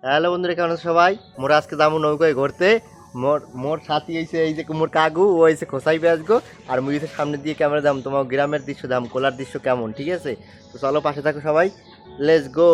Hello বন্ধুরা, কেমন আছো সবাই? মোর আজকে যাবো নৌকায় ঘুরতে। মোর মোর সাথী হয়েছে এই যে মোর কাকু, ও হয়েছে খোসাই পেঁয়াজগো, আর মুই হচ্ছে সামনে দিয়ে ক্যামেরা দাম, তোমার গ্রামের দৃশ্য দাম, কোলার দৃশ্য কেমন, ঠিক আছে? তো চলো পাশে থাকো সবাই, লেটস গো।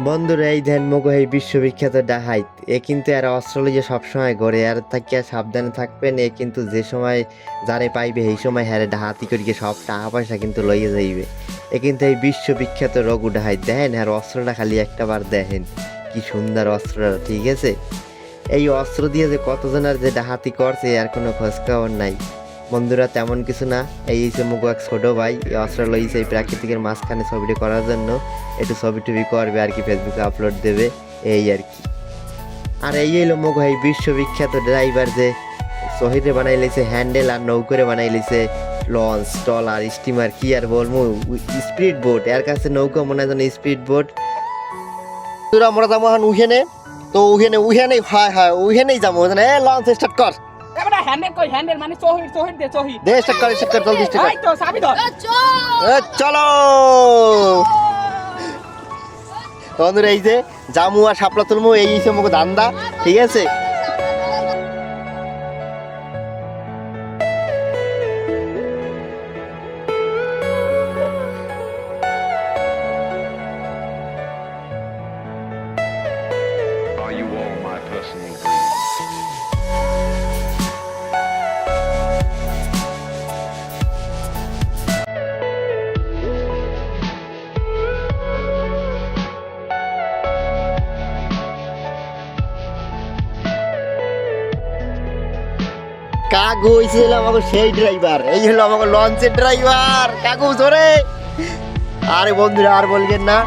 বন্ধুরা, এই ধ্যান মগো এই বিশ্ববিখ্যাত ডাহাইত, এ কিন্তু এর অস্ত্র লিয়ে সবসময় গড়ে, আর থাকিয়া সাবধানে থাকবেন। এ কিন্তু যে সময় যারে পাইবে এই সময় হ্যারে ডাহাতি করিয়ে সব টাকা পয়সা কিন্তু লইয়ে যাইবে। এ কিন্তু এই বিশ্ববিখ্যাত রঘু ডাহাইত, দেখেন আর অস্ত্রটা খালি একটা বার দেখেন কি সুন্দর অস্ত্রটা, ঠিক আছে? এই অস্ত্র দিয়ে যে কতজনের যে ডাহাতি করছে আর কোনো খোঁজখবর নাই। বন্ধুরা, তেমন কিছু না, এই হচ্ছে মুগো এক ছোটো ভাই, এই অস্ত্র লইছে এই প্রাকৃতিকের মাঝখানে ছবিটি করার জন্য, একটু ছবি টবি করবে আর কি, ফেসবুকে আপলোড দেবে, এই আর কি। আর এই হলো মুগো এই বিশ্ববিখ্যাত ড্রাইভার, যে শহীদে বানাই লিছে হ্যান্ডেল, আর নৌকরে বানাই লিছে লঞ্চ, ট্রলার, স্টিমার, কি আর বলবো, স্পিড বোট। এর কাছে নৌকা মনে হয় যেন স্পিড বোট। আমরা যাবো এখন উহেনে, তো উহেনে হয় হয় উহেনেই যাবো, লঞ্চ স্টার্ট কর। এবারে হ্যান্ডেল কই, হ্যান্ডেল মানে চহির দে চহির দে, স্টার্ট কর জলদি স্টার্ট কর। এই তো চাবি ধর, চলো বন্ধুরা, এই যে জামু আর শাপলা তুলমু, এই হিসেবে মুখ দান্দা, ঠিক আছে? Are you all my personal greed? কাকু হয়েছিল আমাকে সেই ড্রাইভার, এই হলো আমাকে লঞ্চের ড্রাইভার কাকু ধরে। আরে বন্ধুরা, আর বলবেন না,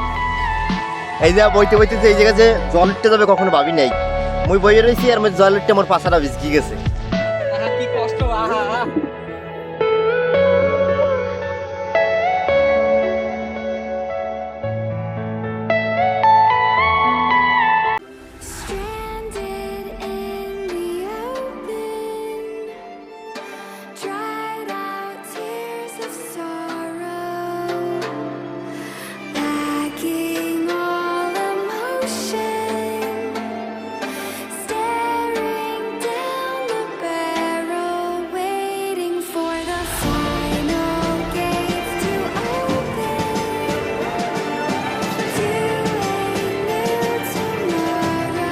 এই যে বইতে বইতে এই জায়গায় যে জলটা যাবে কখনো ভাবি নাই। মুই বইয়ে রয়েছি আর জলটা আমার পাশাটা ভিজকি গেছে। আহা কি কষ্ট, আহা Stranded in the open, dried out tears of sorrow, lacking all emotion, staring down the barrel, waiting for the final gates to open to a new tomorrow.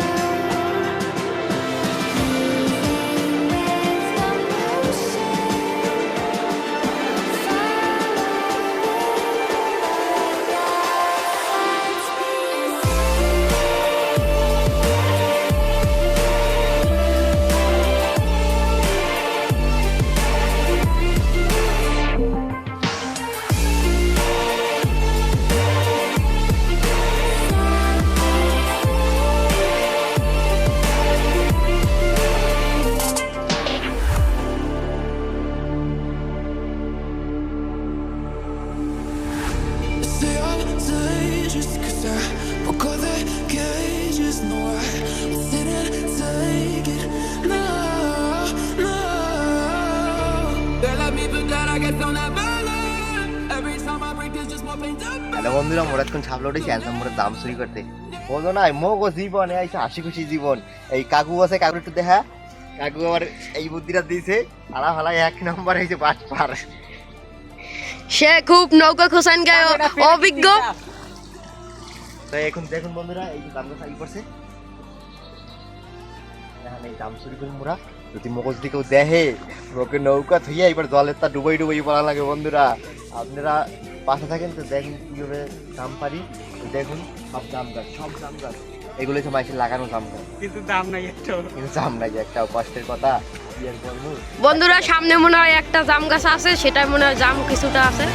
Stay up late just 'cause I broke all the cages. No, I didn't take it. No, no. They let me forget, I guess they'll never learn. Every time I break, there's just more pain to bear. Hello বন্ধুরা, মোরা এখন ছাপলা উঠেছি একদম মোরা দাম চুরি করতে। বলো না মোগো জীবন এইসে হাসি খুশি জীবন। এই কাকু আছে, কাকু একটু দেখা, কাকু আবার এই বুদ্ধিটা দিয়েছে, আলা ফালা এক নম্বর হয়েছে বাস পার। সে খুব নৌকা খোসান গায় অভিজ্ঞ। তো এখন দেখুন বন্ধুরা, এই যে দাম গাছ করছে, এখন এই দাম চুরি করি মোরা, যদি মগজ দিকেও দেখে ওকে নৌকা থইয়া এবার জলের তা ডুবাই ডুবাই পড়া লাগে। বন্ধুরা, আপনারা পাশে থাকেন তো দেখুন কীভাবে দাম পারি। দেখুন সব দাম গাছ, এগুলো হচ্ছে মাইসের লাগানো দাম গাছ, কিন্তু দাম নাই একটাও। কিন্তু দাম নাই একটা, কষ্টের কথা কি আর বলবো। বন্ধুরা, সামনে মনে হয় একটা জাম গাছ আছে, সেটা মনে হয় জাম কিছুটা আছে।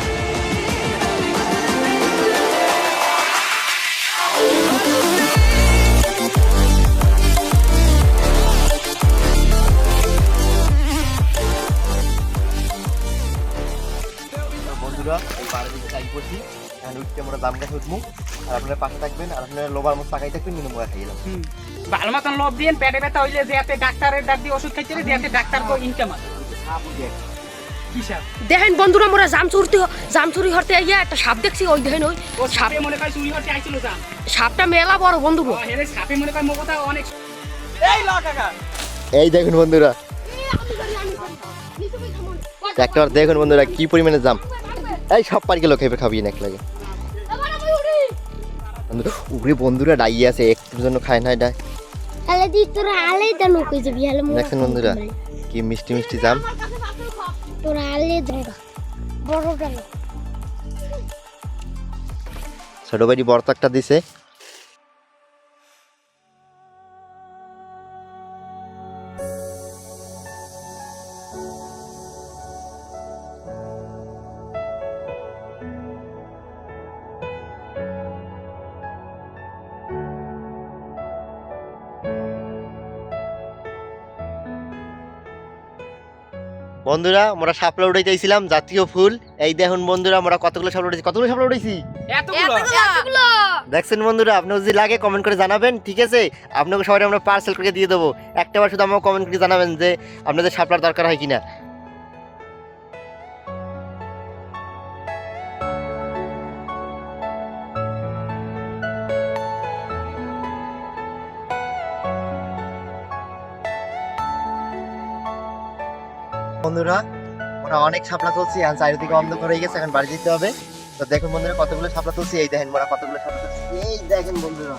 জাম গাছ উঠবো আর আপনারা পাশে থাকবেন আর আপনারা লোবার মতো তাকাই থাকবেন নিয়ে মোয়া খাইলাম। ভালো মতন লোভ দিন, পেটে ব্যথা হইলে যেতে ডাক্তারের ডাক দিয়ে ওষুধ খাইতে যেতে ডাক্তার কো ইনকাম আছে। দেখেন বন্ধুরা মোরা জাম চুরি হতে ইয়া একটা সাপ দেখছি, ওই দেখেন ওই ও সাপে মনে করে চুরি হতে আইছিল যা। সাপটা মেলা বড় বন্ধু গো। হেরে সাপে মনে করে মোগটা অনেক। এই ল কাকা। এই দেখুন বন্ধুরা, একটা দেখুন বন্ধুরা কি পরিমাণে জাম। এই সব পার গেল খেয়ে খাবি না এক লাগে উপরে বন্ধুরা ডাইয়ে আছে, একটুর জন্য খায় না এটা। তাহলে দি তোরা আলেই তো লোক হয়ে যাবি। হলে দেখছেন বন্ধুরা কি মিষ্টি মিষ্টি জাম। তোরা আলে ধরা বড়টা লোক। ছোট ভাই বড় একটা দিছে। বন্ধুরা আমরা শাপলা উঠাইতেছিলাম, জাতীয় ফুল। এই দেখুন বন্ধুরা আমরা কতগুলো শাপলা উঠেছি, কতগুলো শাপলা উঠেছি এতগুলো। দেখছেন বন্ধুরা, আপনার যদি লাগে কমেন্ট করে জানাবেন, ঠিক আছে? আপনাকে সবাই আমরা পার্সেল করে দিয়ে দেবো। একটাবার শুধু আমাকে কমেন্ট করে জানাবেন যে আপনাদের শাপলার দরকার হয় কিনা। বন্ধুরা ওরা অনেক শাপলা তুলছি, এখন চারিদিকে অন্ধকার হয়ে গেছে, এখন বাড়ি যেতে হবে। তো দেখুন বন্ধুরা কতগুলো শাপলা তুলছি, এই দেখেন মোরা কতগুলো শাপলা তুলছি, এই দেখেন বন্ধুরা।